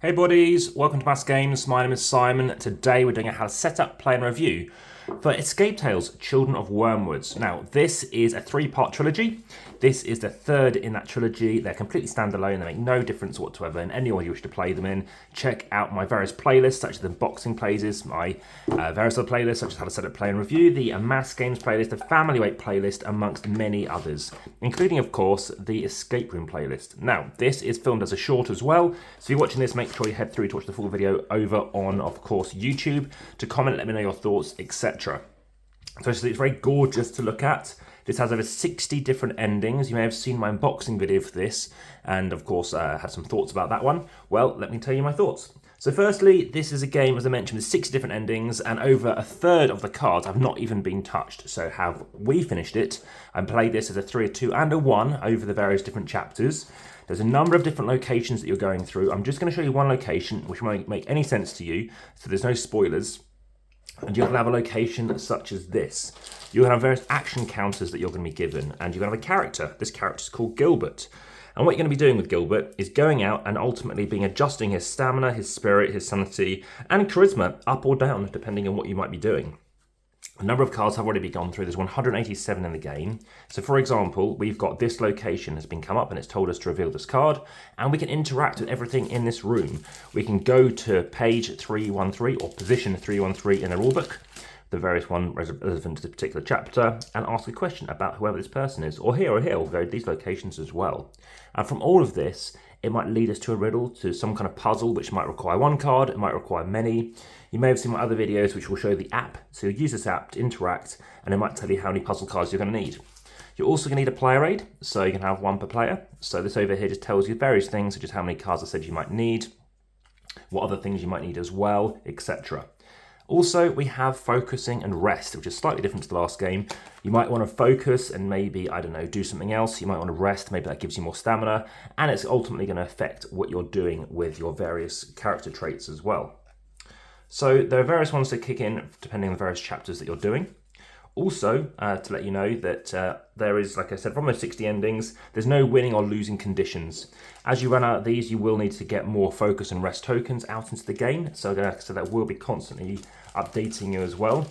Hey buddies, welcome to AmassGames. My name is Simon. Today we're doing a how to set up, play and review for Escape Tales, Children of Wyrmwoods. Now this is a three-part trilogy. This is the third in that trilogy. They're completely standalone. They make no difference whatsoever in any order you wish to play them in. Check out my various playlists such as the unboxing playlists, my various other playlists such as how to set up, play and review, the AmassGames playlist, the Family Weight playlist, amongst many others, including of course the Escape Room playlist. Now this is filmed as a short as well, so if you're watching this, make sure you head through to watch the full video over on, of course, YouTube, to comment, let me know your thoughts, etc. So it's very gorgeous to look at. This has over 60 different endings. You may have seen my unboxing video for this, and of course had some thoughts about that one. Well, let me tell you my thoughts. So firstly, this is a game, as I mentioned, with 60 different endings, and over a third of the cards have not even been touched. So have we finished it and played this as a 3, a 2 and a 1 over the various different chapters. There's a number of different locations that you're going through. I'm just going to show you one location which won't make any sense to you, so there's no spoilers. And you're going to have a location such as this. You're going to have various action counters that you're going to be given, and you're going to have a character. This character is called Gilbert. And what you're going to be doing with Gilbert is going out and ultimately being adjusting his stamina, his spirit, his sanity, and charisma up or down, depending on what you might be doing. A number of cards have already been gone through. There's 187 in the game. So for example, we've got this location has been come up and it's told us to reveal this card, and we can interact with everything in this room. We can go to page 313 or position 313 in the rulebook, the various one relevant to the particular chapter, and ask a question about whoever this person is, or here, we'll go to these locations as well. And from all of this, it might lead us to a riddle, to some kind of puzzle, which might require one card, it might require many. You may have seen my other videos which will show the app, so you'll use this app to interact, and it might tell you how many puzzle cards you're going to need. You're also going to need a player aid, so you can have one per player. So this over here just tells you various things, such as how many cards I said you might need, what other things you might need as well, etc. Also, we have focusing and rest, which is slightly different to the last game. You might want to focus and maybe, I don't know, do something else. You might want to rest, maybe that gives you more stamina, and it's ultimately going to affect what you're doing with your various character traits as well. So there are various ones that kick in depending on the various chapters that you're doing. Also, to let you know that there is, like I said, from those 60 endings, there's no winning or losing conditions. As you run out of these, you will need to get more focus and rest tokens out into the game. So that will be constantly updating you as well.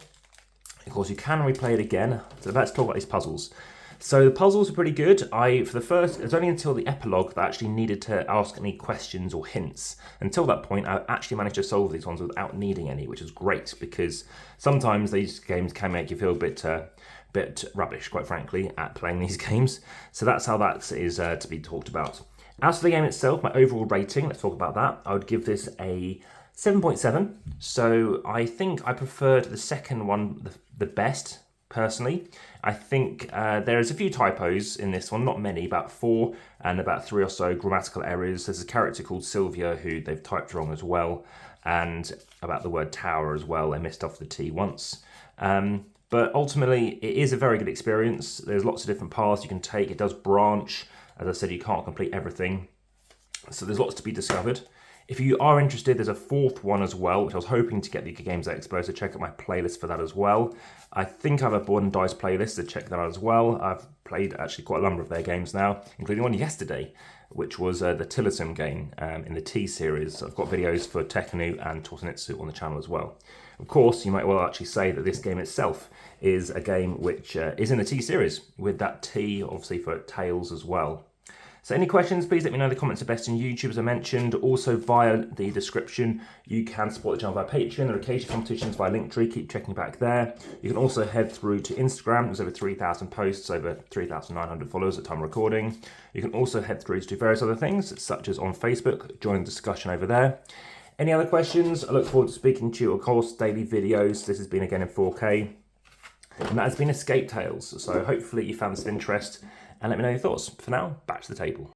Of course, you can replay it again. So let's talk about these puzzles. So the puzzles are pretty good. It was only until the epilogue that I actually needed to ask any questions or hints. Until that point, I actually managed to solve these ones without needing any, which is great, because sometimes these games can make you feel a bit rubbish, quite frankly, at playing these games. So that's how that is to be talked about. As for the game itself, my overall rating, let's talk about that. I would give this a 7.7. So I think I preferred the second one the best. Personally, I think there's a few typos in this one, not many, about 4 and about 3 or so grammatical errors. There's a character called Sylvia who they've typed wrong as well, and about the word tower as well, they missed off the T once. But ultimately, it is a very good experience. There's lots of different paths you can take. It does branch. As I said, you can't complete everything. So there's lots to be discovered. If you are interested, there's a fourth one as well, which I was hoping to get the Games Expo, so check out my playlist for that as well. I think I have a Board and Dice playlist, so check that out as well. I've played actually quite a number of their games now, including one yesterday, which was the Tillerson game in the T series. So I've got videos for Tekenu and Tortenitsu on the channel as well. Of course, you might well actually say that this game itself is a game which is in the T series, with that T obviously for Tales as well. So any questions, please let me know. The comments are best on YouTube, as I mentioned. Also via the description, you can support the channel via Patreon. There are occasional competitions via Linktree. Keep checking back there. You can also head through to Instagram. There's over 3,000 posts, over 3,900 followers at time of recording. You can also head through to various other things, such as on Facebook. Join the discussion over there. Any other questions? I look forward to speaking to you, of course, daily videos. This has been again in 4K. And that has been Escape Tales. So hopefully you found this of interest. And let me know your thoughts. For now, back to the table.